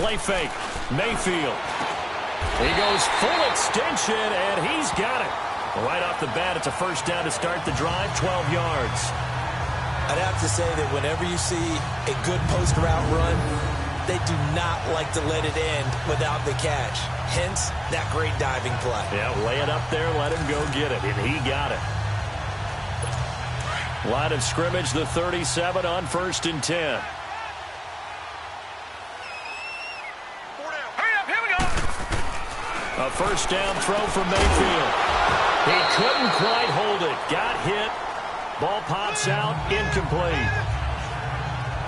play fake. Mayfield. He goes full extension, and he's got it. Right off the bat, it's a first down to start the drive, 12 yards. I'd have to say that whenever you see a good post route run, they do not like to let it end without the catch. Hence, that great diving play. Yeah, lay it up there, let him go get it, and he got it. Line of scrimmage, the 37 on 1st and 10. A first down throw from Mayfield. He couldn't quite hold it. Got hit. Ball pops out. Incomplete.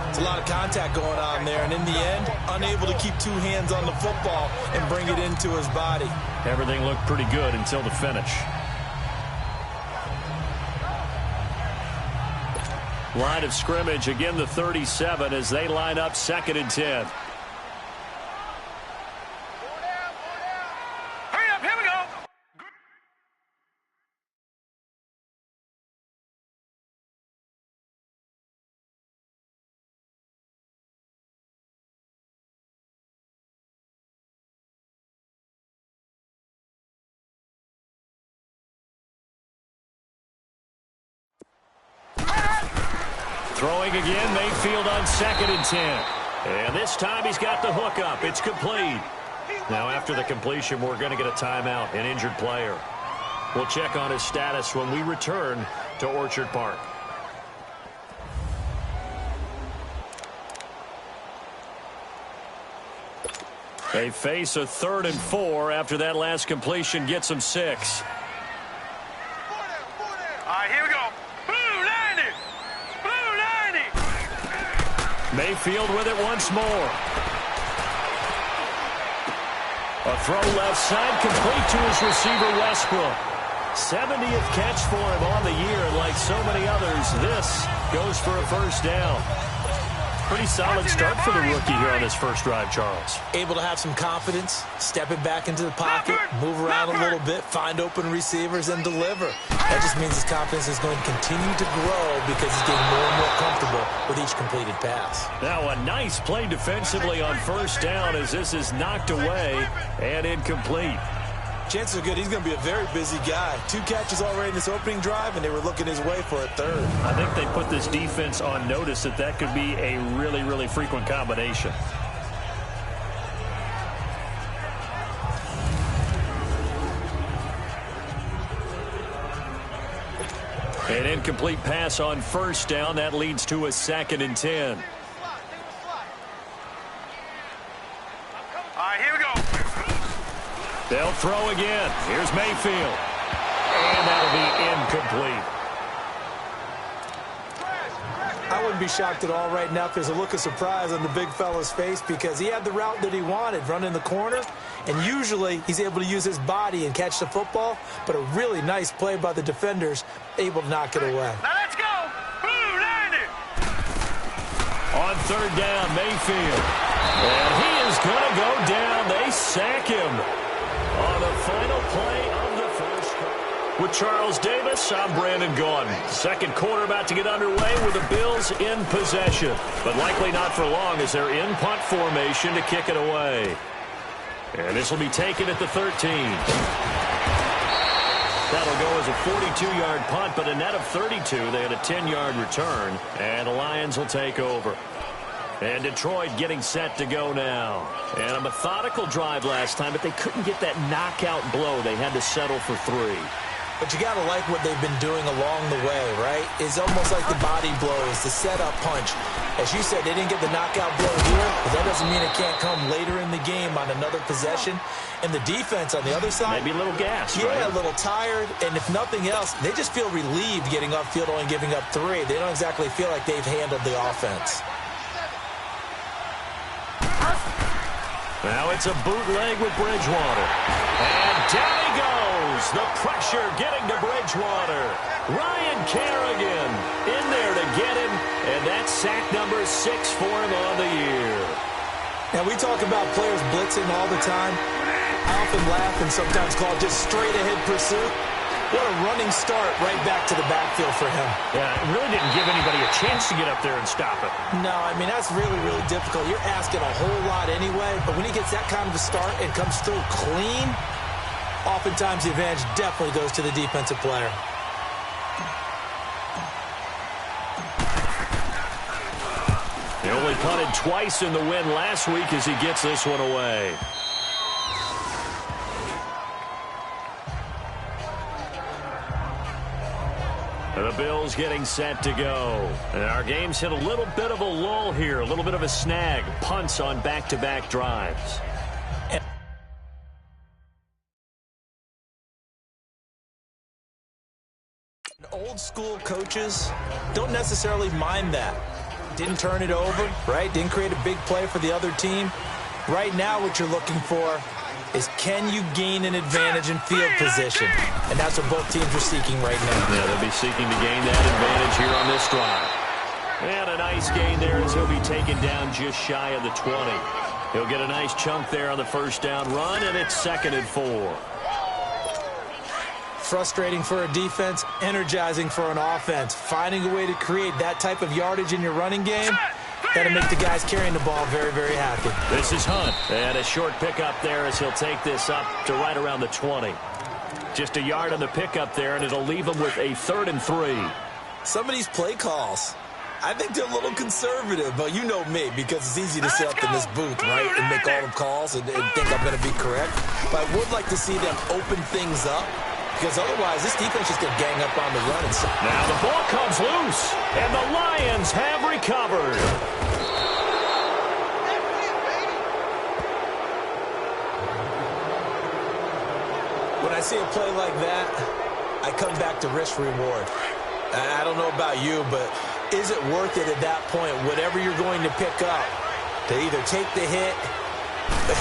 It's a lot of contact going on there, and in the end, unable to keep two hands on the football and bring it into his body. Everything looked pretty good until the finish. Line of scrimmage, again the 37 as they line up 2nd and 10. Throwing again, Mayfield on 2nd and 10. And this time he's got the hook up. It's complete. Now after the completion, we're going to get a timeout, an injured player. We'll check on his status when we return to Orchard Park. They face a 3rd and 4 after that last completion gets them 6. All right, here we go. Mayfield with it once more. A throw left side, complete to his receiver, Westbrook. 70th catch for him on the year, and like so many others, this goes for a first down. Pretty solid start for the rookie here on this first drive, Charles. Able to have some confidence, step it back into the pocket, move around a little bit, find open receivers, and deliver. That just means his confidence is going to continue to grow because he's getting more and more comfortable with each completed pass. Now a nice play defensively on first down as this is knocked away and incomplete. Chances are good he's going to be a very busy guy. 2 catches already in this opening drive, and they were looking his way for a 3rd. I think they put this defense on notice that that could be a really, really frequent combination. An incomplete pass on first down. That leads to a 2nd and 10. All right, here we go. They'll throw again. Here's Mayfield. And that'll be incomplete. I wouldn't be shocked at all right now if there's a look of surprise on the big fella's face because he had the route that he wanted, running the corner, and usually he's able to use his body and catch the football, but a really nice play by the defenders, able to knock it away. Now let's go. Blue 90. On 3rd down, Mayfield. And he is going to go down. They sack him on the final play of the first quarter. With Charles Davis, I'm Brandon Gaudin. Second quarter about to get underway with the Bills in possession. But likely not for long as they're in punt formation to kick it away. And this will be taken at the 13. That'll go as a 42-yard punt, but a net of 32. They had a 10-yard return, and the Lions will take over. And Detroit getting set to go now. And a methodical drive last time, but they couldn't get that knockout blow. They had to settle for 3. But you got to like what they've been doing along the way, right? It's almost like the body blows, the setup punch. As you said, they didn't get the knockout blow here, but that doesn't mean it can't come later in the game on another possession. And the defense on the other side, maybe a little gassed, yeah, right? A little tired. And if nothing else, they just feel relieved getting upfield, only giving up 3. They don't exactly feel like they've handled the offense. Now it's a bootleg with Bridgewater. And down he goes. The pressure getting to Bridgewater. Ryan Kerrigan in there to get him. And that's sack number 6 for him on the year. Now, we talk about players blitzing all the time. I often laugh and sometimes call it just straight-ahead pursuit. What a running start right back to the backfield for him. Yeah, it really didn't give anybody a chance to get up there and stop it. No, I mean, that's really, really difficult. You're asking a whole lot anyway, but when he gets that kind of a start and comes through clean, oftentimes the advantage definitely goes to the defensive player. He only punted twice in the win last week as he gets this one away. The Bills getting set to go. And our game's hit a little bit of a lull here, a little bit of a snag. Punts on back-to-back drives. Old school coaches don't necessarily mind that. Didn't turn it over, right? Didn't create a big play for the other team. Right now what you're looking for is, can you gain an advantage in field position? And that's what both teams are seeking right now. Yeah, they'll be seeking to gain that advantage here on this drive. And a nice gain there as he'll be taken down just shy of the 20. He'll get a nice chunk there on the first down run, and it's 2nd and 4. Frustrating for a defense, energizing for an offense. Finding a way to create that type of yardage in your running game, got to make the guys carrying the ball very, very happy. This is Hunt. And a short pickup there as he'll take this up to right around the 20. Just a yard on the pickup there, and it'll leave him with a 3rd and 3. Some of these play calls, I think they're a little conservative, but you know me, because it's easy to sit up in this booth, right, and make all the calls and think I'm going to be correct. But I would like to see them open things up, because otherwise this defense is going to gang up on the run. Now the ball comes loose, and the Lions have recovered. When I see a play like that, I come back to risk-reward. I don't know about you, but is it worth it at that point, whatever you're going to pick up, to either take the hit,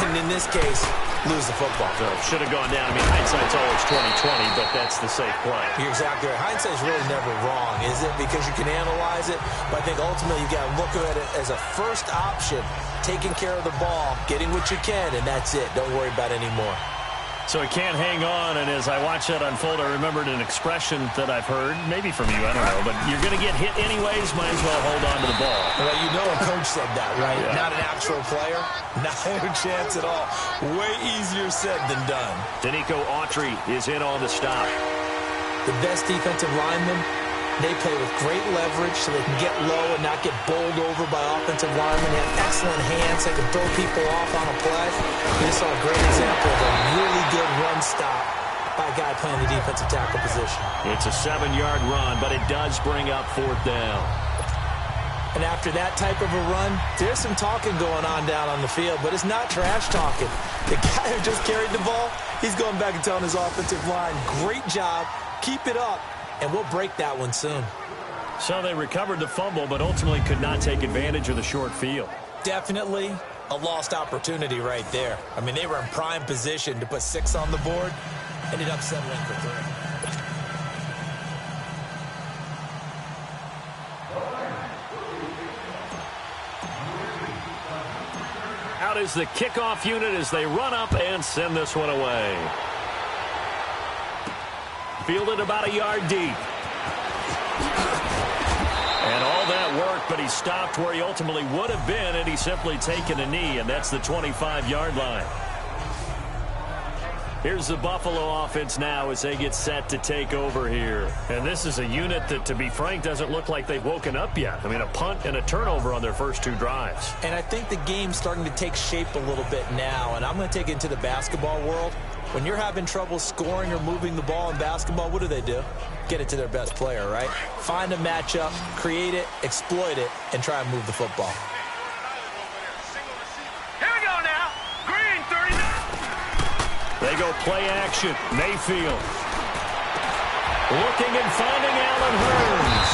and in this case, lose the football? So should have gone down. I mean, hindsight's always 20/20, but that's the safe play. You're exactly right. Hindsight's really never wrong, is it? Because you can analyze it, but I think ultimately you got to look at it as a first option, taking care of the ball, getting what you can, and that's it. Don't worry about it anymore. So he can't hang on, and as I watch that unfold, I remembered an expression that I've heard, maybe from you, I don't know, but you're going to get hit anyways, might as well hold on to the ball. Well, you know a coach said that, right? Yeah. Not an actual player. Not a chance at all. Way easier said than done. Denico Autry is in on the stop. The best defensive linemen, they play with great leverage so they can get low and not get bowled over by offensive linemen. They have excellent hands. They can throw people off on a play. We just saw a great example of a really good run stop by a guy playing the defensive tackle position. It's a 7-yard run, but it does bring up 4th down. And after that type of a run, there's some talking going on down on the field, but it's not trash talking. The guy who just carried the ball, he's going back and telling his offensive line, great job, keep it up, and we'll break that one soon. So they recovered the fumble, but ultimately could not take advantage of the short field. Definitely a lost opportunity right there. I mean, they were in prime position to put 6 on the board, ended up settling for 3. Out is the kickoff unit as they run up and send this one away. Fielded about a yard deep. And all that work, but he stopped where he ultimately would have been had he simply taken a knee, and that's the 25-yard line. Here's the Buffalo offense now as they get set to take over here. And this is a unit that, to be frank, doesn't look like they've woken up yet. I mean, a punt and a turnover on their first 2 drives. And I think the game's starting to take shape a little bit now, and I'm going to take it into the basketball world. When you're having trouble scoring or moving the ball in basketball, what do? Get it to their best player, right? Find a matchup, create it, exploit it, and try and move the football. Here we go now. Green 39. They go play action. Mayfield. Looking and finding Allen Hurns.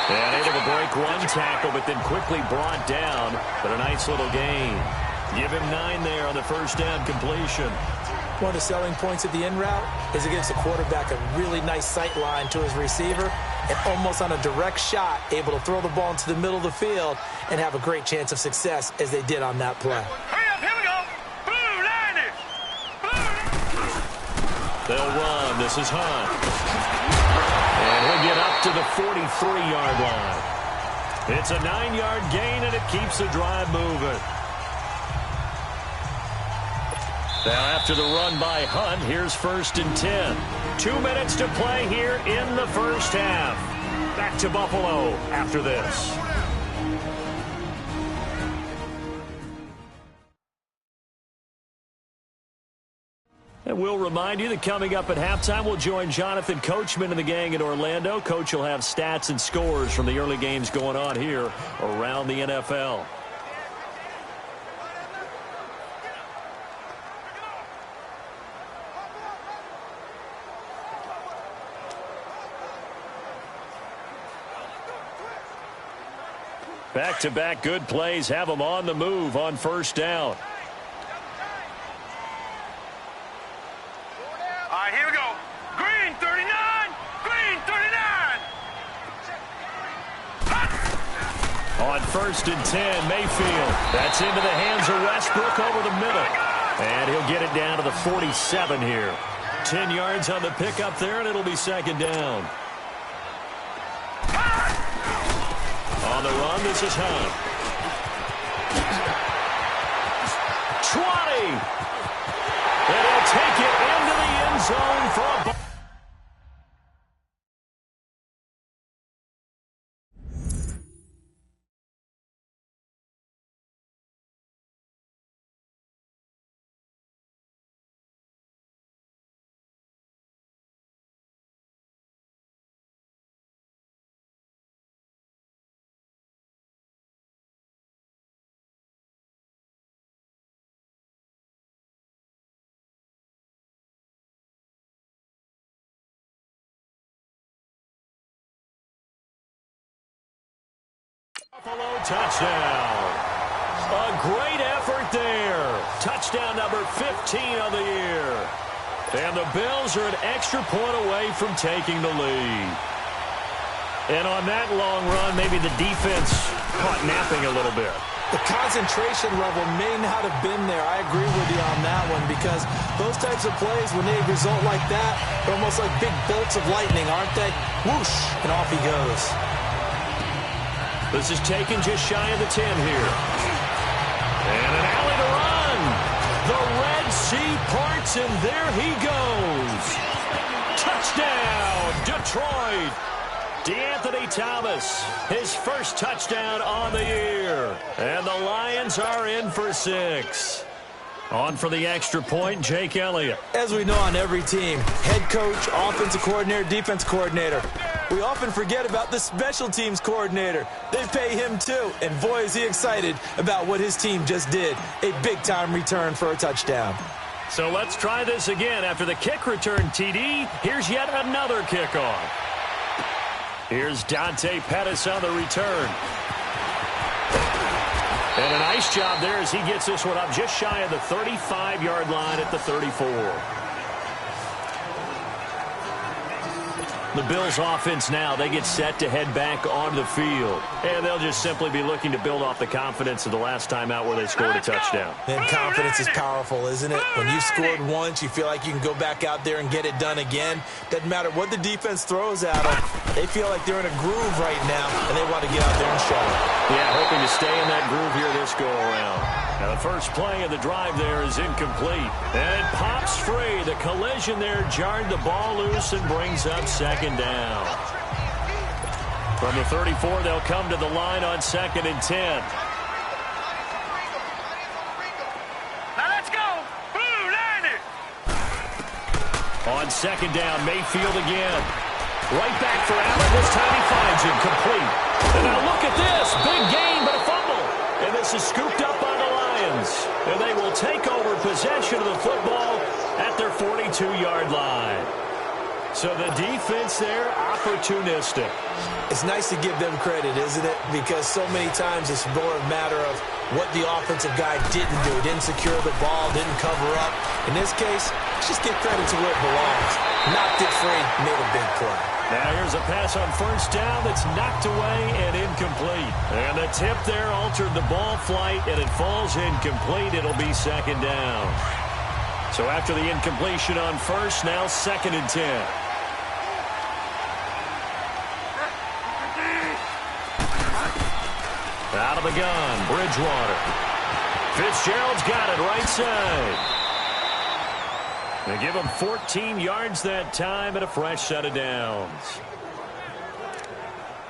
And able to break one tackle, but then quickly brought down. But a nice little gain. Give him 9 there on the first down completion. One of the selling points of the in route is it gives the quarterback a really nice sight line to his receiver and almost on a direct shot able to throw the ball into the middle of the field and have a great chance of success as they did on that play. Hurry up, here we go. Blue Niners. Blue. They'll run. This is Hunt. And he'll get up to the 43-yard line. It's a 9-yard gain, and it keeps the drive moving. Now after the run by Hunt, here's 1st and 10. 2 minutes to play here in the first half. Back to Buffalo after this. And we'll remind you that coming up at halftime, we'll join Jonathan Coachman and the gang in Orlando. Coach will have stats and scores from the early games going on here around the NFL. Back-to-back good plays have them on the move on 1st down. All right, here we go. Green 39. Green 39. On 1st and 10, Mayfield. That's into the hands of Westbrook over the middle. And he'll get it down to the 47 here. 10 yards on the pickup there, and it'll be 2nd down. On the run, this is Hunt. 20. And he'll take it into the end zone for a ball. Buffalo touchdown. A great effort there. Touchdown number 15 of the year. And the Bills are an extra point away from taking the lead. And on that long run, maybe the defense caught napping a little bit. The concentration level may not have been there. I agree with you on that one because those types of plays, when they result like that, they're almost like big bolts of lightning, aren't they? Whoosh, and off he goes. This is taken just shy of the 10 here. And an alley to run. The Red Sea parts, and there he goes. Touchdown, Detroit. DeAnthony Thomas, his first touchdown on the year. And the Lions are in for 6. On for the extra point, Jake Elliott. As we know on every team, head coach, offensive coordinator, defense coordinator. We often forget about the special teams coordinator. They pay him too, and boy is he excited about what his team just did. A big-time return for a touchdown. So let's try this again. After the kick return, TD, here's yet another kickoff. Here's Dante Pettis on the return. And a nice job there as he gets this one up just shy of the 35-yard line at the 34. The Bills offense now, they get set to head back onto the field. And they'll just simply be looking to build off the confidence of the last time out where they scored a touchdown. And confidence is powerful, isn't it? When you've scored once, you feel like you can go back out there and get it done again. Doesn't matter what the defense throws at them. They feel like they're in a groove right now, and they want to get out there and show it. Yeah, hoping to stay in that groove here this go-around. Now the first play of the drive there is incomplete. And it pops free. The collision there jarred the ball loose and brings up 2nd down. From the 34, they'll come to the line on 2nd and 10. Now let's go. Blue line it. On 2nd down, Mayfield again. Right back for Allen. This time he finds him complete. And now look at this. Big gain, but a fumble. And this is scooped up by the Lions. And they will take over possession of the football at their 42-yard line. So the defense there, opportunistic. It's nice to give them credit, isn't it? Because so many times it's more a matter of what the offensive guy didn't do. Didn't secure the ball, didn't cover up. In this case, let's just give credit to where it belongs. Knocked it free, made a big play. Now here's a pass on 1st down that's knocked away and incomplete. And the tip there altered the ball flight, and it falls incomplete. It'll be 2nd down. So after the incompletion on first, now 2nd and 10. Out of the gun, Bridgewater. Fitzgerald's got it right side. They give him 14 yards that time and a fresh set of downs.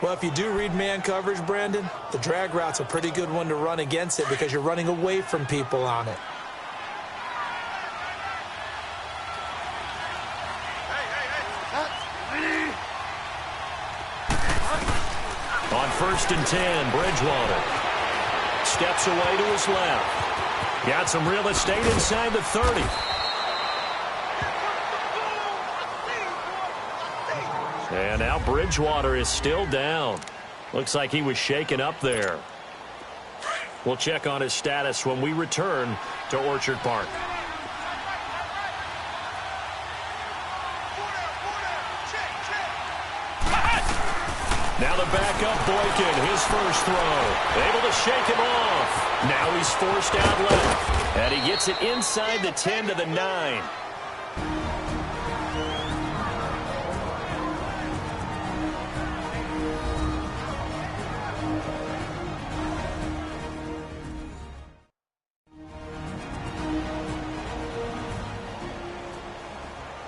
Well, if you do read man coverage, Brandon, the drag route's a pretty good one to run against it because you're running away from people on it. On 1st and 10, Bridgewater steps away to his left. Got some real estate inside the 30. And now Bridgewater is still down. Looks like he was shaken up there. We'll check on his status when we return to Orchard Park. Now the backup Boykin, his first throw. Able to shake him off. Now he's forced out left. And he gets it inside the 10 to the 9.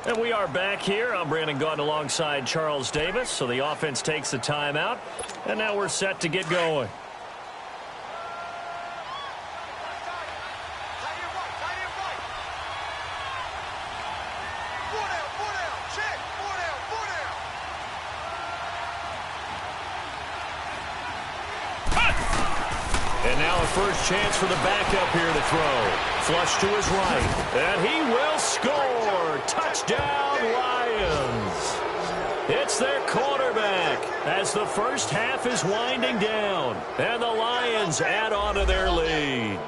And we are back here. I'm Brandon Gaudin alongside Charles Davis. So the offense takes a timeout. And now we're set to get going. And now a first chance for the backup here to throw. Flush to his right. And he will score. Touchdown, Lions. It's their quarterback as the first half is winding down. And the Lions add on to their lead.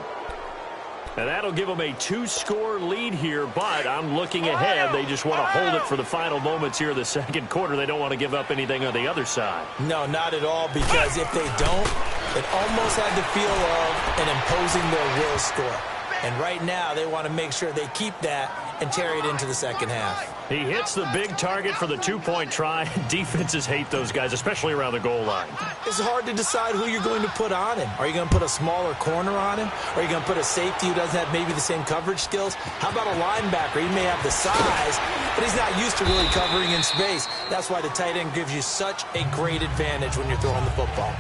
And that'll give them a 2-score lead here, but I'm looking ahead. They just want to hold it for the final moments here of the second quarter. They don't want to give up anything on the other side. No, not at all, because if they don't, it almost had the feel of an imposing their will score. And right now, they want to make sure they keep that and carry it into the second half. He hits the big target for the 2-point try. Defenses hate those guys, especially around the goal line. It's hard to decide who you're going to put on him. Are you going to put a smaller corner on him? Or are you going to put a safety who doesn't have maybe the same coverage skills? How about a linebacker? He may have the size, but he's not used to really covering in space. That's why the tight end gives you such a great advantage when you're throwing the football.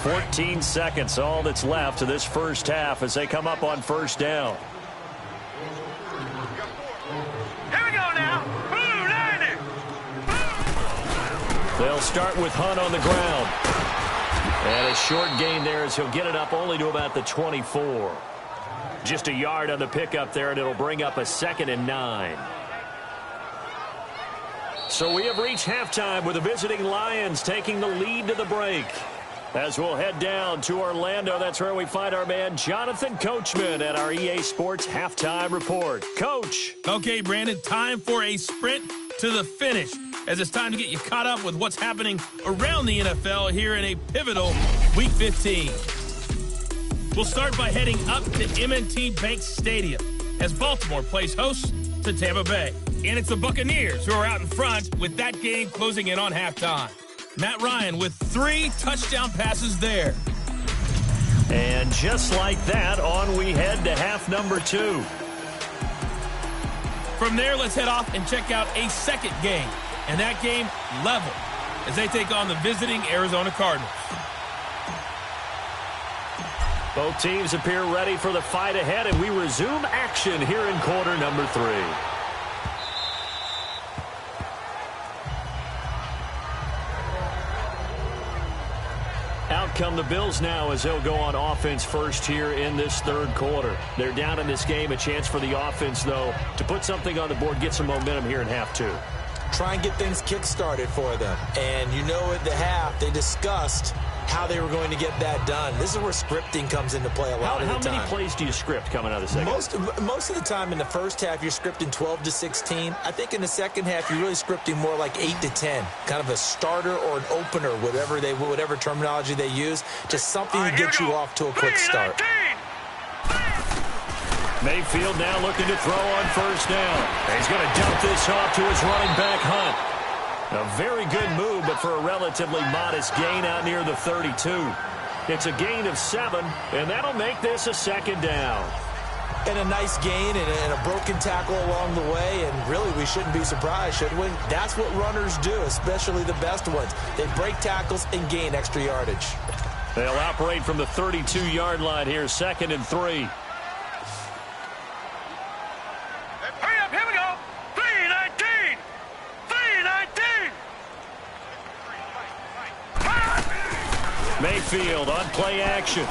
$14 seconds, all that's left to this first half as they come up on first down. Here we go now. Blue Niner. They'll start with Hunt on the ground. And a short gain there as he'll get it up only to about the 24. Just a yard on the pickup there, and it'll bring up a 2nd and 9. So we have reached halftime with the visiting Lions taking the lead to the break. As we'll head down to Orlando, that's where we find our man Jonathan Coachman at our EA Sports Halftime Report. Coach. Okay, Brandon, time for a sprint to the finish, as it's time to get you caught up with what's happening around the NFL here in a pivotal Week 15. We'll start by heading up to M&T Bank Stadium as Baltimore plays host to Tampa Bay. And it's the Buccaneers who are out in front with that game closing in on halftime. Matt Ryan with 3 touchdown passes there. And just like that, on we head to half number 2. From there, let's head off and check out a second game. And that game level as they take on the visiting Arizona Cardinals. Both teams appear ready for the fight ahead, and we resume action here in quarter number 3. Out come the Bills now as they'll go on offense first here in this third quarter. They're down in this game. A chance for the offense, though, to put something on the board, get some momentum here in half 2. Try and get things kick-started for them. And you know at the half, they discussed how they were going to get that done. This is where scripting comes into play a lot of the time. How many plays do you script coming out of the second? Most of the time in the first half, you're scripting 12 to 16. I think in the second half, you're really scripting more like 8 to 10. Kind of a starter or an opener, whatever terminology they use. Just something to get you off to a quick start. Mayfield now looking to throw on first down. He's going to dump this off to his running back, Hunt. A very good move, but for a relatively modest gain out near the 32. It's a gain of 7, and that'll make this a second down. And a nice gain and a broken tackle along the way, and really we shouldn't be surprised, should we? That's what runners do, especially the best ones. They break tackles and gain extra yardage. They'll operate from the 32-yard line here, 2nd and 3. Hurry up, here we go. 3-19. 3-19. Mayfield on play action.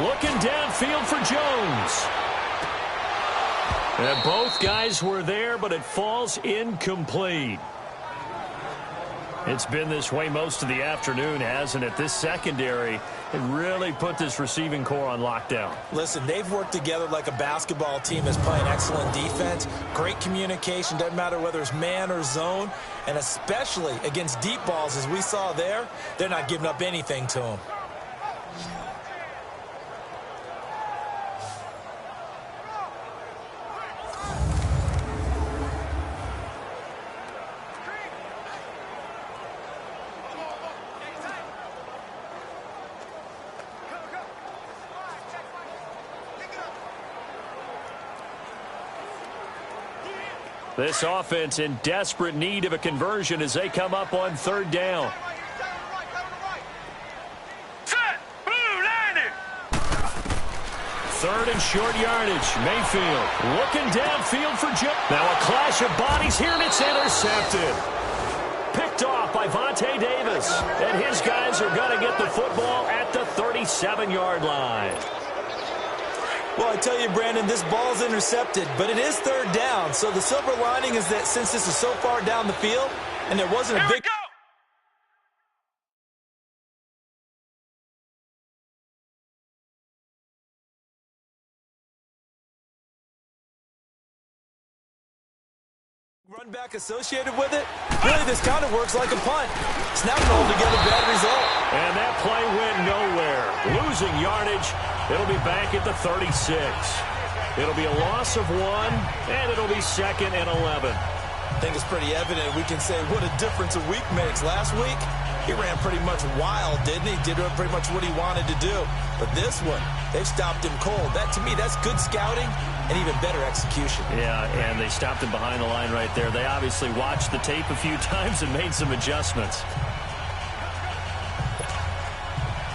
Looking downfield for Jones. And both guys were there, but it falls incomplete. It's been this way most of the afternoon, hasn't it? This secondary, it really put this receiving core on lockdown. Listen, they've worked together like a basketball team that's playing excellent defense. Great communication, doesn't matter whether it's man or zone. And especially against deep balls, as we saw there, they're not giving up anything to them. This offense in desperate need of a conversion as they come up on 3rd down. Set. Blue 90. 3rd and short yardage. Mayfield looking downfield for Joe. Now a clash of bodies here, and it's intercepted. Picked off by Vontae Davis. And his guys are going to get the football at the 37-yard line. Well, I tell you, Brandon, this ball's intercepted, but it is 3rd down. So the silver lining is that since this is so far down the field and there wasn't a big... run back associated with it, really this kind of works like a punt. It's not an altogether bad result. And that play went nowhere. Losing yardage. It'll be back at the 36. It'll be a loss of 1, and it'll be 2nd and 11. I think it's pretty evident. We can say what a difference a week makes. Last week, he ran pretty much wild, didn't he? Did pretty much what he wanted to do. But this one, they've stopped him cold. That, to me, that's good scouting and even better execution. Yeah, and they stopped him behind the line right there. They obviously watched the tape a few times and made some adjustments.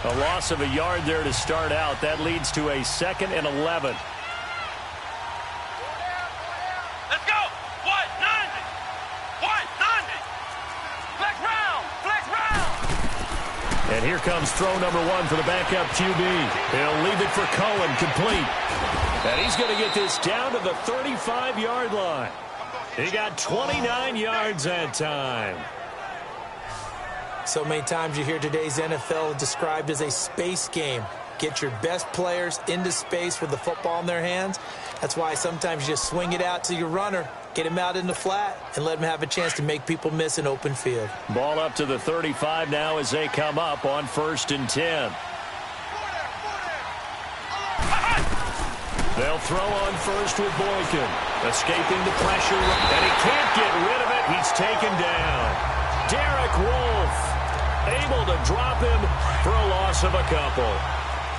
A loss of a yard there to start out. That leads to a 2nd and 11. Let's go. What? 90. What? 90. Flex round. Flex round. And here comes throw number 1 for the backup QB. He'll leave it for Cohen, complete. And he's going to get this down to the 35-yard line. He got 29 yards that time. So many times you hear today's NFL described as a space game. Get your best players into space with the football in their hands. That's why sometimes you just swing it out to your runner, get him out in the flat, and let him have a chance to make people miss an open field. Ball up to the 35 now as they come up on 1st and 10. They'll throw on first with Boykin. Escaping the pressure, and he can't get rid of it. He's taken down. Derek Wolfe able to drop him for a loss of a couple.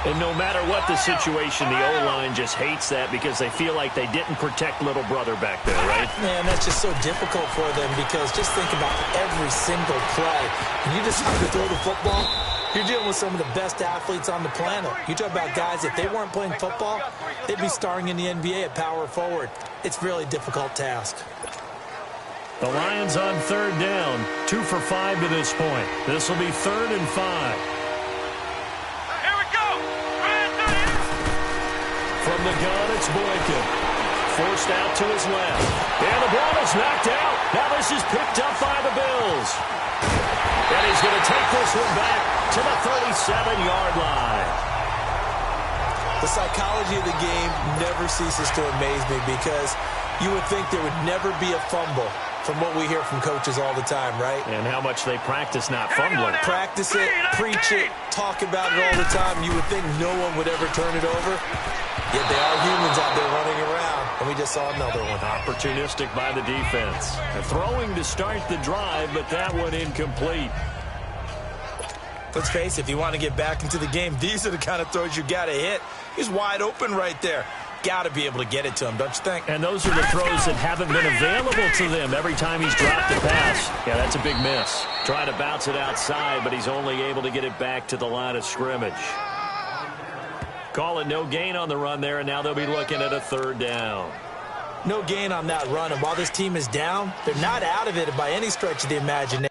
And no matter what the situation, the O-line just hates that because they feel like they didn't protect little brother back there, right? Man, that's just so difficult for them because just think about every single play. When you decide to throw the football, you're dealing with some of the best athletes on the planet. You talk about guys, if they weren't playing football, they'd be starring in the NBA at power forward. It's a really difficult task. The Lions on 3rd down, 2 for 5 to this point. This will be 3rd and 5. Here we go. From the gun, it's Boykin. Forced out to his left. And the ball is knocked out. Now this is picked up by the Bills. And he's going to take this one back to the 37-yard line. The psychology of the game never ceases to amaze me because you would think there would never be a fumble from what we hear from coaches all the time, right? And how much they practice not fumbling. Practice it, preach it, talk about it all the time. You would think no one would ever turn it over. Yet they are humans out there running around, and we just saw another one. Opportunistic by the defense. Throwing to start the drive, but that one incomplete. Let's face it, if you want to get back into the game, these are the kind of throws you got to hit. He's wide open right there. Got to be able to get it to him, don't you think? And those are the throws that haven't been available to them every time he's dropped a pass. Yeah, that's a big miss. Trying to bounce it outside, but he's only able to get it back to the line of scrimmage. Call it no gain on the run there, and now they'll be looking at a third down. No gain on that run, and while this team is down, they're not out of it by any stretch of the imagination.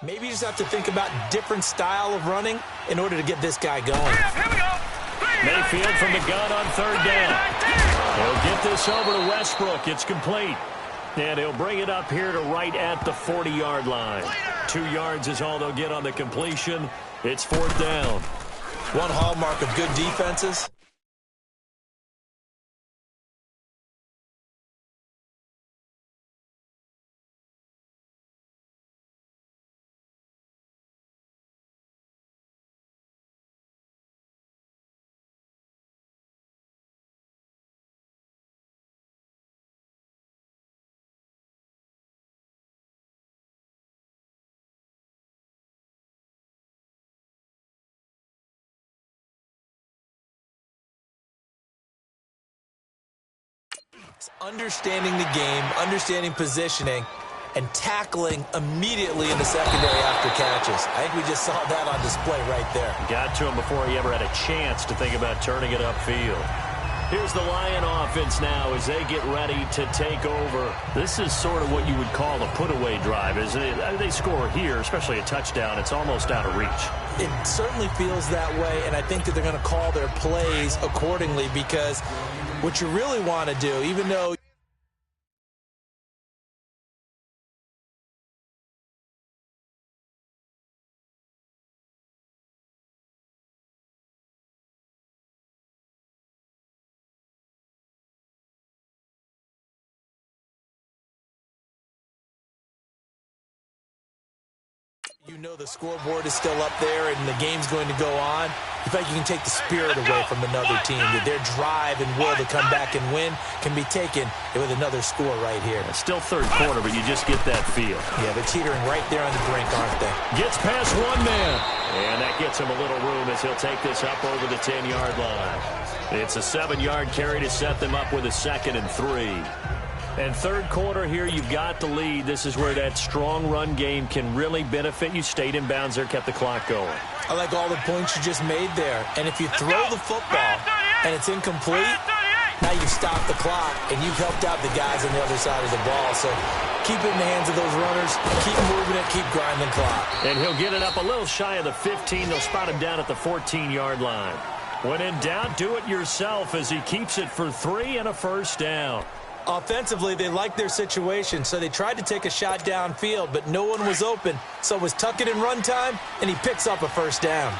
Maybe you just have to think about different style of running in order to get this guy going. Here we go. Mayfield from the gun on third down. He'll get this over to Westbrook. It's complete. And he'll bring it up here to right at the 40-yard line. 2 yards is all they'll get on the completion. It's fourth down. One hallmark of good defenses. Understanding the game, understanding positioning, and tackling immediately in the secondary after catches. I think we just saw that on display right there. Got to him before he ever had a chance to think about turning it upfield. Here's the Lion offense now as they get ready to take over. This is sort of what you would call a put-away drive. As they score here, especially a touchdown, it's almost out of reach. It certainly feels that way, and I think that they're going to call their plays accordingly because what you really want to do, even though you know the scoreboard is still up there and the game's going to go on, you think you can take the spirit away from another team. That their drive and will to come back and win can be taken with another score right here. It's still third quarter, but you just get that feel. Yeah, they're teetering right there on the brink, aren't they? Gets past one man. And that gets him a little room as he'll take this up over the 10-yard line. It's a 7-yard carry to set them up with a 2nd and 3. And third quarter here, you've got the lead. This is where that strong run game can really benefit you. Stayed in bounds there, kept the clock going. I like all the points you just made there. And if you throw the football and it's incomplete, now you've stopped the clock and you've helped out the guys on the other side of the ball. So keep it in the hands of those runners. Keep moving it. Keep grinding the clock. And he'll get it up a little shy of the 15. They'll spot him down at the 14-yard line. When in doubt, do it yourself as he keeps it for 3 and a first down. Offensively, they liked their situation, so they tried to take a shot downfield, but no one was open. So it was tuck it in run time, and he picks up a first down.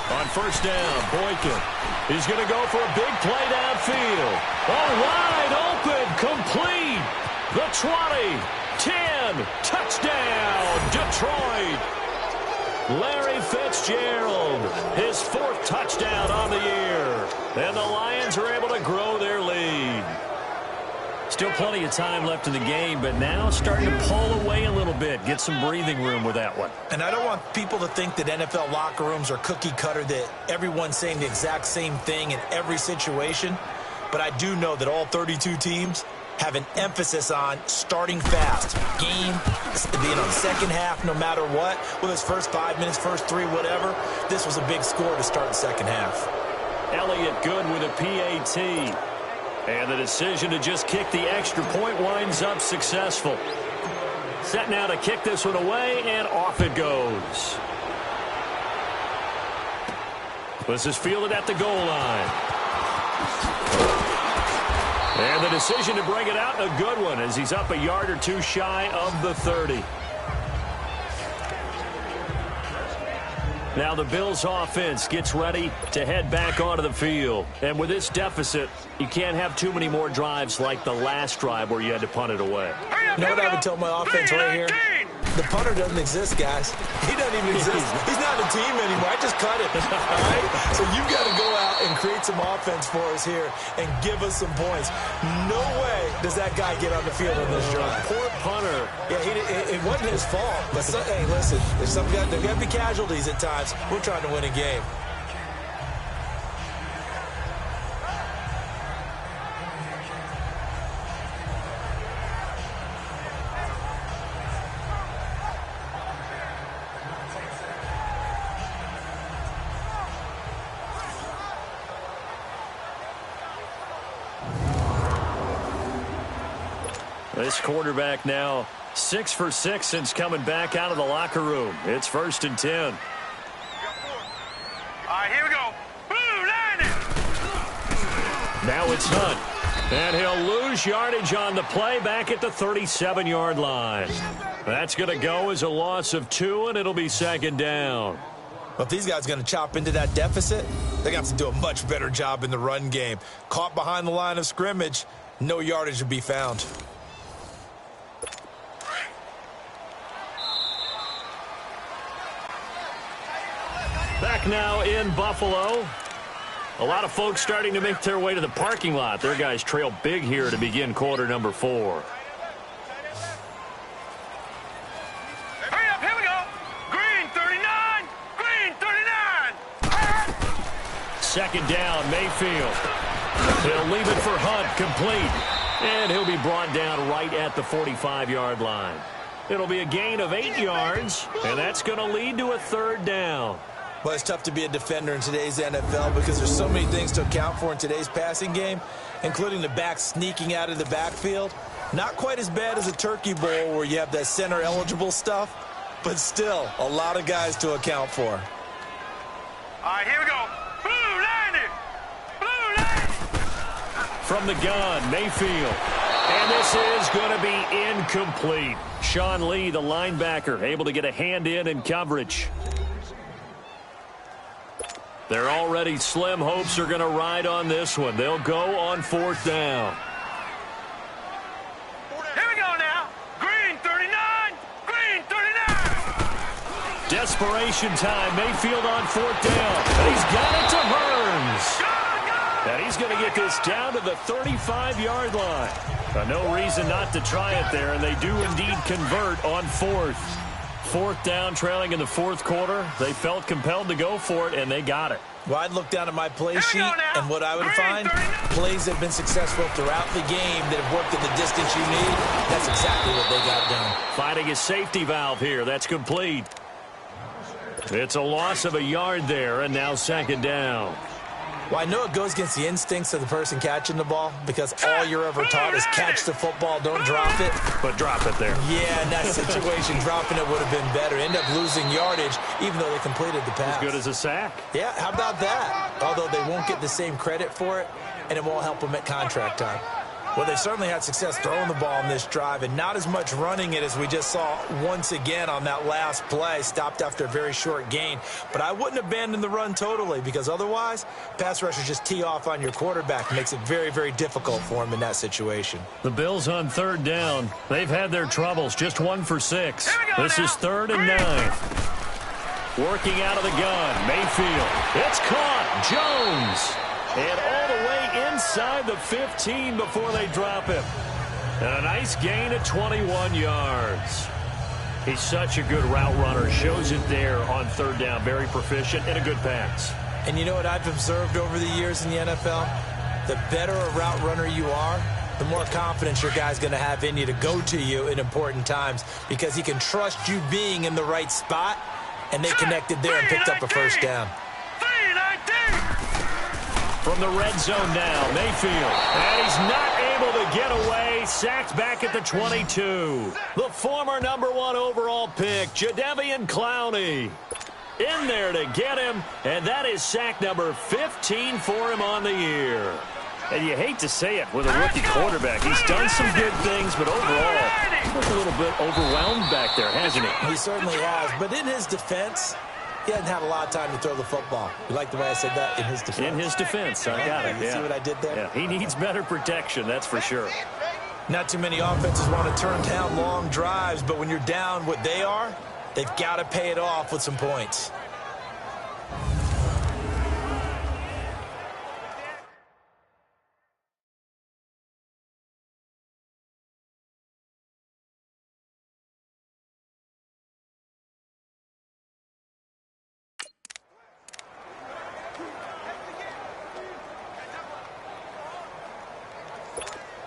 On first down, Boykin. He's going to go for a big play downfield. Oh, wide open, complete. The 20, 10, touchdown, Detroit. Larry Fitzgerald, his 4th touchdown on the year. And the Lions are able to grow their lead. Still plenty of time left in the game, but now starting to pull away a little bit. Get some breathing room with that one. And I don't want people to think that NFL locker rooms are cookie cutter, that everyone's saying the exact same thing in every situation. But I do know that all 32 teams have an emphasis on starting fast. Game, being on second half no matter what. Whether it's first 5 minutes, first 3, whatever. This was a big score to start the second half. Elliott good with a PAT. And the decision to just kick the extra point winds up successful. Set now to kick this one away, and off it goes. This is fielded at the goal line. And the decision to bring it out, a good one, as he's up a yard or two shy of the 30. Now the Bills offense gets ready to head back onto the field. And with this deficit, you can't have too many more drives like the last drive where you had to punt it away. You know what I would tell my offense right here? The punter doesn't exist, guys. He doesn't even exist. He's not a team anymore. I just cut it. All right? So you've got to go out and create some offense for us here and give us some points. No way does that guy get on the field on this drive. Poor punter. Yeah, it wasn't his fault. But hey, listen, there's got to be casualties at times. We're trying to win a game. This quarterback now 6 for 6 since coming back out of the locker room. It's 1st and 10. All right, here we go. Blue line. Now it's Hunt. And he'll lose yardage on the play back at the 37-yard line. That's going to go as a loss of 2, and it'll be 2nd down. Well, if these guys are going to chop into that deficit, they're going to have to do a much better job in the run game. Caught behind the line of scrimmage, no yardage to be found. Back now in Buffalo. A lot of folks starting to make their way to the parking lot. Their guys trail big here to begin quarter number 4. Hurry up, here we go. Green 39. Green 39. 2nd down, Mayfield. He'll leave it for Hunt, complete. And he'll be brought down right at the 45-yard line. It'll be a gain of 8 yards, and that's going to lead to a 3rd down. Well, it's tough to be a defender in today's NFL because there's so many things to account for in today's passing game, including the back sneaking out of the backfield. Not quite as bad as a turkey bowl where you have that center-eligible stuff, but still a lot of guys to account for. All right, here we go. Blue line. Blue line. From the gun, Mayfield. And this is going to be incomplete. Sean Lee, the linebacker, able to get a hand in coverage. Their already slim hopes are going to ride on this one. They'll go on 4th down. Here we go now. Green 39. Green 39. Desperation time. Mayfield on 4th down. And he's got it to Hearns. And he's going to get this down to the 35-yard line. No reason not to try it there, and they do indeed convert on 4th. 4th down, trailing in the 4th quarter. They felt compelled to go for it, and they got it. Well, I'd look down at my play sheet, and what I would find, plays that have been successful throughout the game that have worked at the distance you need. That's exactly what they got done. Finding a safety valve here. That's complete. It's a loss of a yard there, and now 2nd down. Well, I know it goes against the instincts of the person catching the ball because all you're ever taught is catch the football, don't drop it. But drop it there. Yeah, in that situation, dropping it would have been better. End up losing yardage, even though they completed the pass. As good as a sack. Yeah, how about that? Although they won't get the same credit for it, and it won't help them at contract time. Well, they certainly had success throwing the ball in this drive, and not as much running it as we just saw once again on that last play. Stopped after a very short gain. But I wouldn't abandon the run totally, because otherwise, pass rushers just tee off on your quarterback. Makes it very, very difficult for him in that situation. The Bills on 3rd down. They've had their troubles. Just 1 for 6. This is 3rd and 9. Working out of the gun. Mayfield. It's caught. Jones. And all the way inside the 15 before they drop him. And a nice gain of 21 yards. He's such a good route runner. Shows it there on third down. Very proficient and a good pass. And you know what I've observed over the years in the NFL? The better a route runner you are, the more confidence your guy's going to have in you to go to you in important times because he can trust you being in the right spot, and they connected there and picked up a first down. From the red zone now, Mayfield. And he's not able to get away. Sacked back at the 22. The former #1 overall pick, Jadeveon Clowney. In there to get him, and that is sack number 15 for him on the year. And you hate to say it with a rookie quarterback. He's done some good things, but overall, he's looked a little bit overwhelmed back there, hasn't he? He certainly has, but in his defense, he hasn't had a lot of time to throw the football. You like the way I said that? In his defense. In his defense, I got it. You see what I did there? Yeah, he needs better protection, that's for sure. Not too many offenses want to turn down long drives, but when you're down what they are, they've got to pay it off with some points.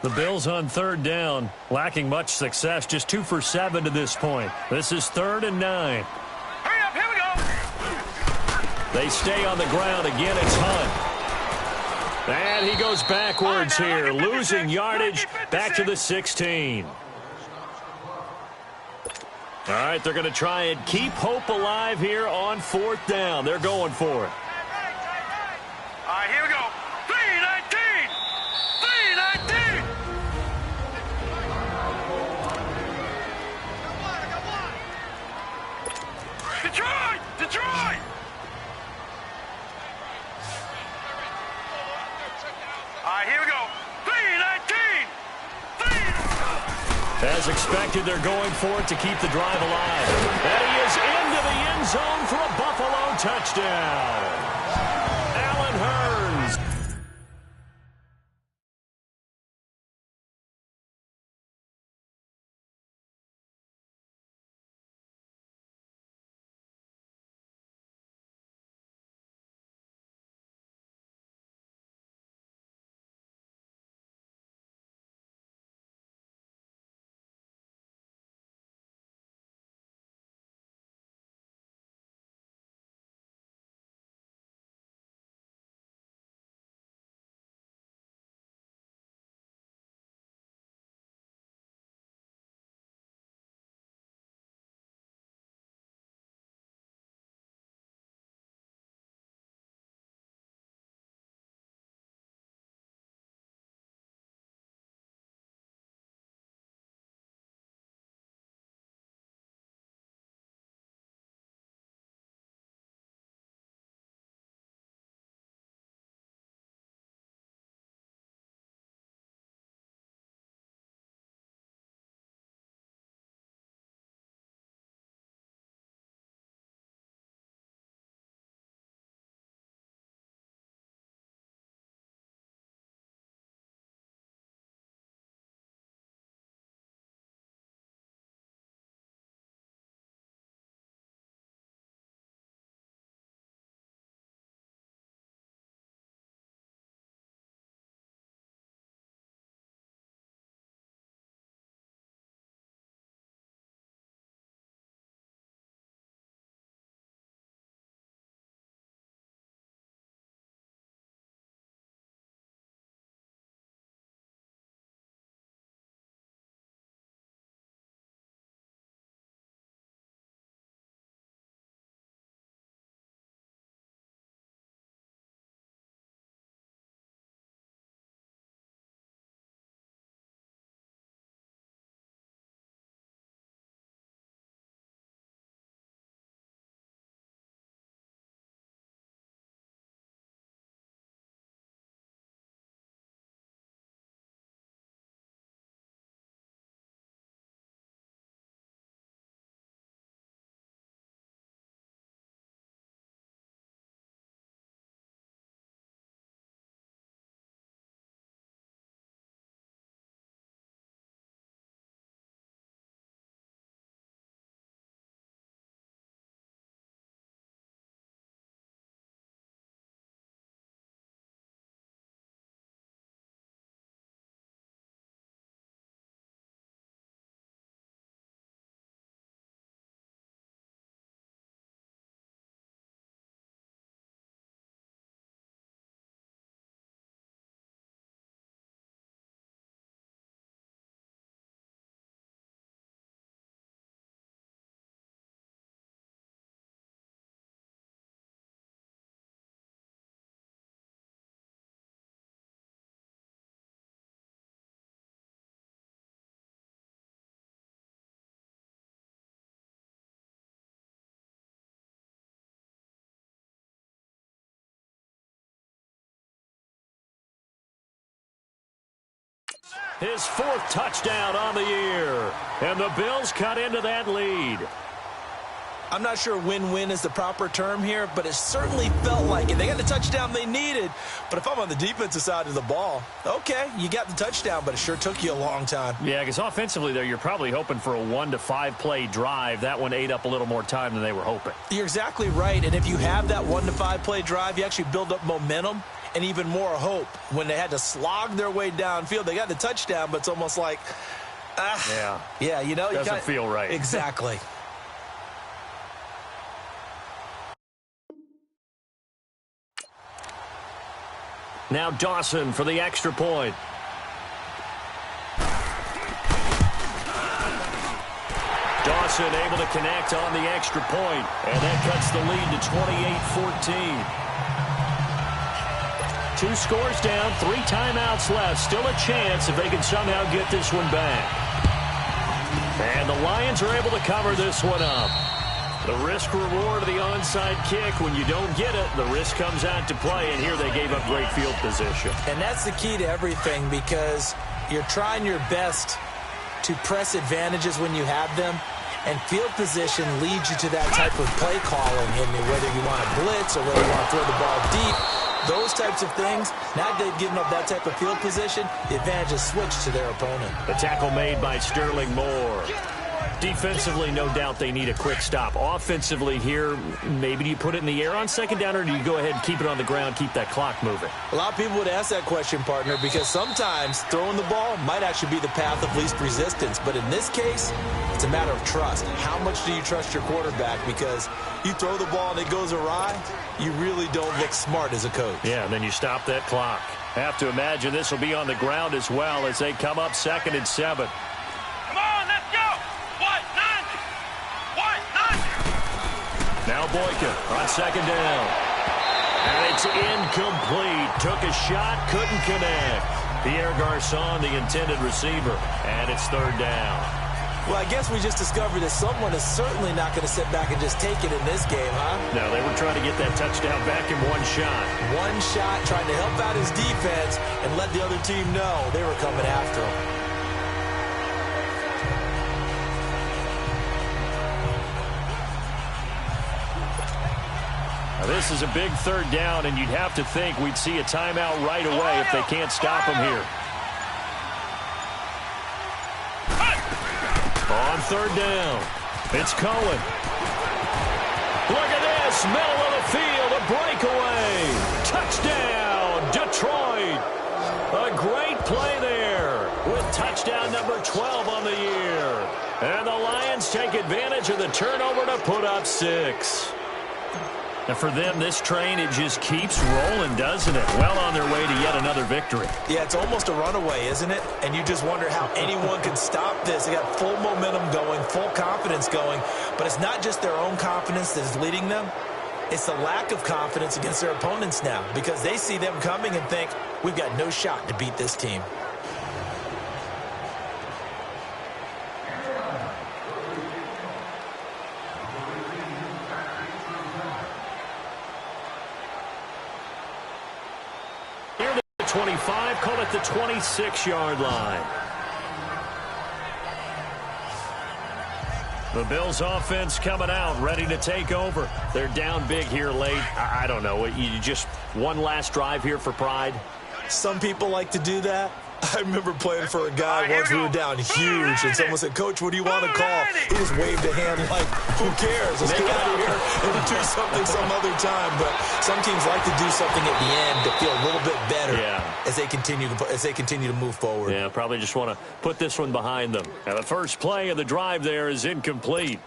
The Bills on third down, lacking much success, just 2 for 7 to this point. This is 3rd and 9. Hurry up, here we go. They stay on the ground. Again, it's Hunt. And he goes backwards here, losing yardage back to the 16. All right, they're going to try and keep hope alive here on 4th down. They're going for it. All right, here we go. 3-19. 3-19. Detroit! Detroit! All right, here we go. 3-19. As expected, they're going for it to keep the drive alive. And he is into the end zone for a Buffalo touchdown. His 4th touchdown on the year. And the Bills cut into that lead. I'm not sure win-win is the proper term here, but it certainly felt like it. They got the touchdown they needed, but if I'm on the defensive side of the ball, okay, you got the touchdown, but it sure took you a long time. Yeah, because offensively there, you're probably hoping for a 1 to 5 play drive. That one ate up a little more time than they were hoping. You're exactly right, and if you have that 1 to 5 play drive, you actually build up momentum and even more hope. When they had to slog their way downfield, they got the touchdown, but it's almost like, yeah, you know, doesn't feel right. Exactly. Now Dawson for the extra point. Dawson able to connect on the extra point, and that cuts the lead to 28-14. 2 scores down, 3 timeouts left. Still a chance if they can somehow get this one back. And the Lions are able to cover this one up. The risk-reward of the onside kick, when you don't get it, the risk comes out to play, and here they gave up great field position. And that's the key to everything, because you're trying your best to press advantages when you have them, and field position leads you to that type of play calling, and whether you want to blitz or whether you want to throw the ball deep, those types of things. Now that they've given up that type of field position, the advantage is switched to their opponent. The tackle made by Sterling Moore. Defensively, no doubt they need a quick stop. Offensively here, maybe do you put it in the air on 2nd down, or do you go ahead and keep it on the ground, keep that clock moving? A lot of people would ask that question, partner, because sometimes throwing the ball might actually be the path of least resistance. But in this case, it's a matter of trust. How much do you trust your quarterback? Because you throw the ball and it goes awry, you really don't look smart as a coach. Yeah, and then you stop that clock. Have to imagine this will be on the ground as well as they come up 2nd and 7. Now Boykin on 2nd down. And it's incomplete. Took a shot, couldn't connect. Pierre Garçon, the intended receiver. And it's 3rd down. Well, I guess we just discovered that someone is certainly not going to sit back and just take it in this game, huh? No, they were trying to get that touchdown back in one shot. One shot, trying to help out his defense and let the other team know they were coming after him. This is a big 3rd down, and you'd have to think we'd see a timeout right away if they can't stop him here. On 3rd down, it's Cohen. Look at this, middle of the field, a breakaway. Touchdown, Detroit. A great play there with touchdown number 12 on the year. And the Lions take advantage of the turnover to put up 6. And for them, this train, it just keeps rolling, doesn't it? Well on their way to yet another victory. Yeah, it's almost a runaway, isn't it? And you just wonder how anyone can stop this. They got full momentum going, full confidence going. But it's not just their own confidence that is leading them. It's the lack of confidence against their opponents now, because they see them coming and think, we've got no shot to beat this team. Here the 25, call it the 26-yard line. The Bills offense coming out, ready to take over. They're down big here late. I don't know. You just one last drive here for pride? Some people like to do that. I remember playing for a guy once we were down huge, and someone said, Coach, what do you want to call? He just waved a hand like, who cares? Let's get out of here and do something some other time. But some teams like to do something at the end to feel a little bit better as they continue to move forward. Yeah, probably just want to put this one behind them. Now, the first play of the drive there is incomplete.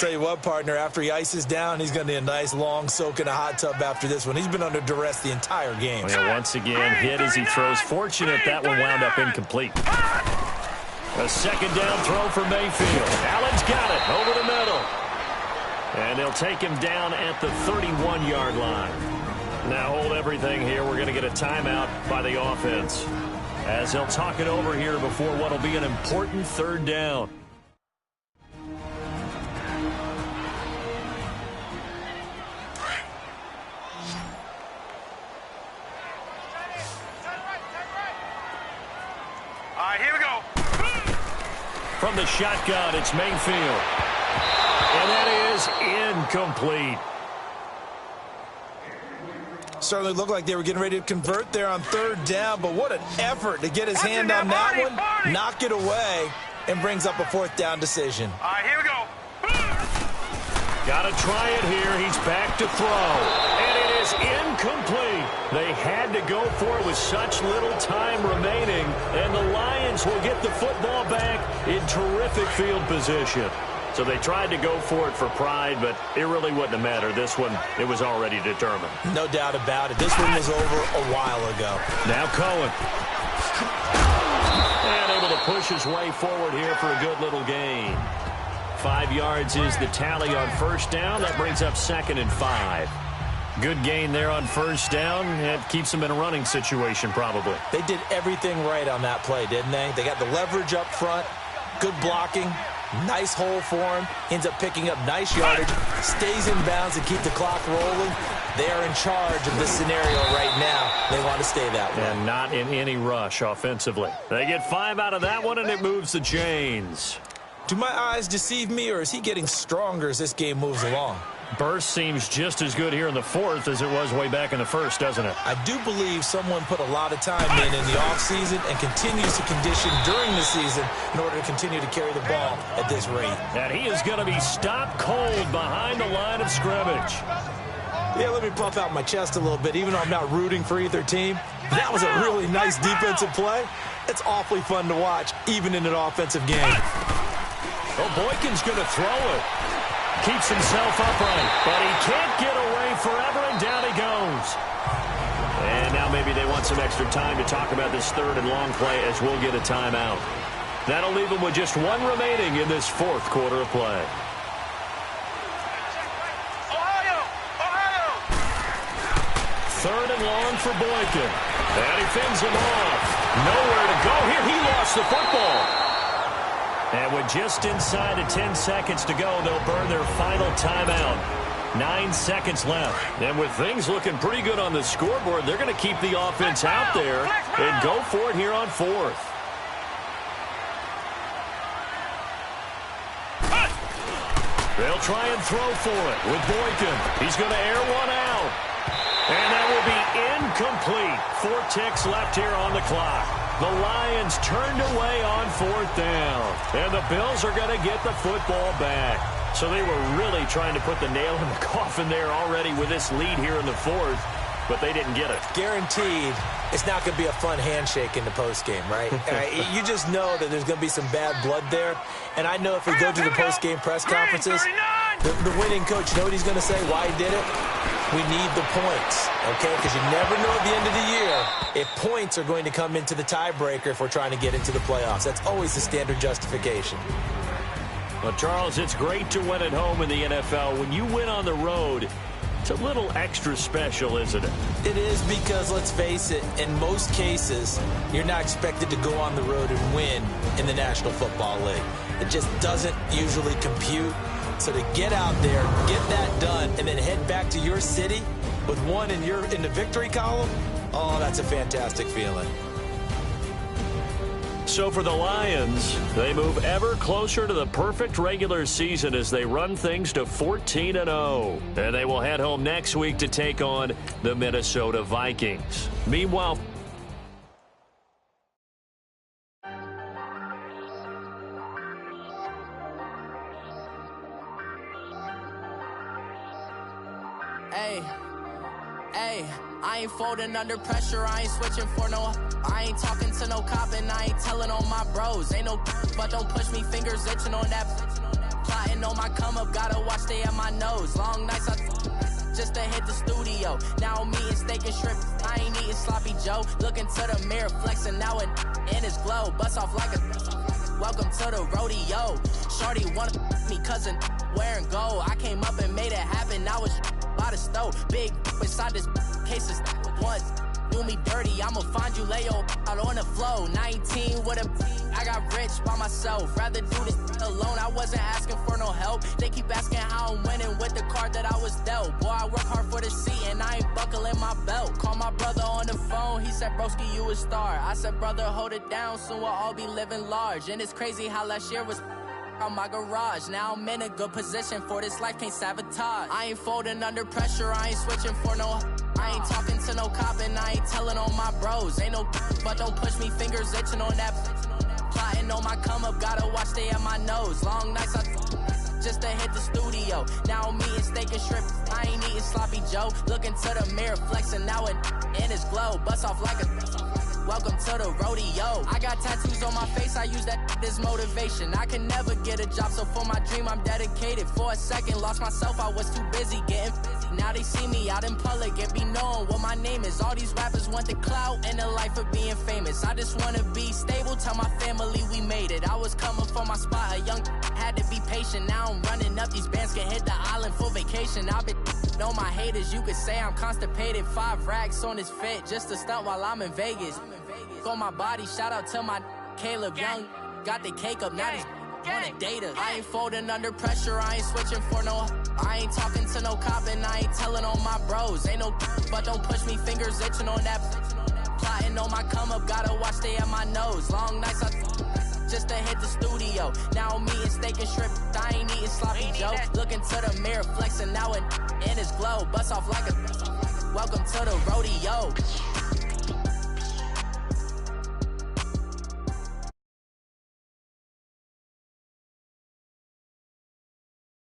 Tell you what, partner, after he ices down, he's going to need a nice long soak in a hot tub after this one. He's been under duress the entire game. Well, once again, hit as he throws. Fortunate that one wound up incomplete. A second down throw for Mayfield. Allen's got it over the middle. And they'll take him down at the 31-yard line. Now hold everything here. We're going to get a timeout by the offense, as they'll talk it over here before what will be an important third down. right, here we go. From the shotgun, it's Mayfield. And that is incomplete. Certainly looked like they were getting ready to convert there on third down, but what an effort to get his hand on that one, knock it away, and brings up a fourth down decision. All right, here we go. Got to try it here. He's back to throw. And it is incomplete. They had to go for it with such little time remaining, and the Lions will get the football back in terrific field position. So they tried to go for it for pride, but it really wouldn't have mattered. This one, it was already determined. No doubt about it. This one was over a while ago. Now Cohen. And able to push his way forward here for a good little gain. 5 yards is the tally on first down. That brings up 2nd and 5. Good gain there on first down. It keeps them in a running situation probably. They did everything right on that play, didn't they? They got the leverage up front, good blocking, nice hole for him, ends up picking up nice yardage, stays in bounds and keep the clock rolling. They are in charge of this scenario right now. They want to stay that way. And not in any rush offensively. They get 5 out of that one, and it moves the chains. Do my eyes deceive me, or is he getting stronger as this game moves along? Burst seems just as good here in the fourth as it was way back in the first, doesn't it? I do believe someone put a lot of time in the offseason and continues to condition during the season in order to continue to carry the ball at this rate. And he is going to be stopped cold behind the line of scrimmage. Yeah, let me puff out my chest a little bit, even though I'm not rooting for either team. That was a really nice defensive play. It's awfully fun to watch, even in an offensive game. Well, Boykin's going to throw it. Keeps himself upright, but he can't get away forever, and down he goes. And now maybe they want some extra time to talk about this third and long play as we'll get a timeout. That'll leave them with just 1 remaining in this fourth quarter of play. Ohio! Third and long for Boykin. And he fends him off. Nowhere to go here. He lost the football. And with just inside of 10 seconds to go, they'll burn their final timeout. 9 seconds left. And with things looking pretty good on the scoreboard, they're going to keep the offense out there and go for it here on fourth. They'll try and throw for it with Boykin. He's going to air one out. And that will be incomplete. 4 ticks left here on the clock. The Lions turned away on fourth down. And the Bills are going to get the football back. So they were really trying to put the nail in the coffin there already with this lead here in the fourth, but they didn't get it. Guaranteed it's not going to be a fun handshake in the postgame, right? You just know that there's going to be some bad blood there. And I know if we go to the postgame press conferences, the winning coach, you know what he's going to say, why he did it? We need the points, okay? Because you never know at the end of the year if points are going to come into the tiebreaker if we're trying to get into the playoffs. That's always the standard justification. Well, Charles, it's great to win at home in the NFL. When you win on the road, it's a little extra special, isn't it? It is, because, let's face it, in most cases, you're not expected to go on the road and win in the National Football League. It just doesn't usually compute. So to get out there, get that done, and then head back to your city with one in the victory column, oh, that's a fantastic feeling. So for the Lions, they move ever closer to the perfect regular season as they run things to 14-0. And they will head home next week to take on the Minnesota Vikings. Meanwhile, I ain't folding under pressure, I ain't switching for no. I ain't talking to no cop and I ain't telling on my bros. Ain't no but don't push me, fingers itching on that. Plotting on my come up, gotta watch stay at my nose. Long nights just to hit the studio. Now I'm eating steak and shrimp, I ain't eating sloppy Joe. Looking to the mirror, flexing now and in his glow. Bust off like a welcome to the rodeo. Shorty wanted me cousin wearing gold. I came up and made it happen, now it's by the stove. Big inside this cases once. do me dirty, I'ma find you, lay your out on the floor. 19 with a, I got rich by myself. Rather do this alone, I wasn't asking for no help. They keep asking how I'm winning with the card that I was dealt. Boy, I work hard for the seat and I ain't buckling my belt. Call my brother on the phone, he said, broski, you a star. I said, brother, hold it down, soon we'll all be living large. And it's crazy how last year was on my garage. Now I'm in a good position for this life, can't sabotage. I ain't folding under pressure, I ain't switching for no. I ain't talking to no cop and I ain't telling on my bros. Ain't no but don't push me, fingers itching on that. Plotting on my come up, gotta watch stay at my nose. Long nights I just to hit the studio. Now I'm eating steak and shrimp, I ain't eating sloppy Joe. Looking to the mirror, flexing now and in his glow. Bust off like a welcome to the rodeo. I got tattoos on my face, I use that as motivation. I can never get a job, so for my dream I'm dedicated. For a second, lost myself, I was too busy getting busy. Now they see me out in public and be knowing what my name is. All these rappers want the clout and the life of being famous. I just wanna be stable, tell my family we made it. I was coming for my spot, a young had to be patient. Now I'm running up, these bands can hit the island for vacation. I've been on my haters, you could say I'm constipated. 5 racks on his fit, just to stunt while I'm in Vegas. On my body, shout out to my Caleb Young. Got the cake up, now these wanna date us. I ain't folding under pressure, I ain't switching for no. I ain't talking to no cop and I ain't telling on my bros. Ain't no but don't push me, fingers itching on that. Plotting on my come up, gotta watch stay at my nose. Long nights I just to hit the studio. Now I'm eating steak and shrimp, I ain't eating sloppy Joe. Looking to the mirror, flexing now and in his glow. Bust off like a welcome to the rodeo.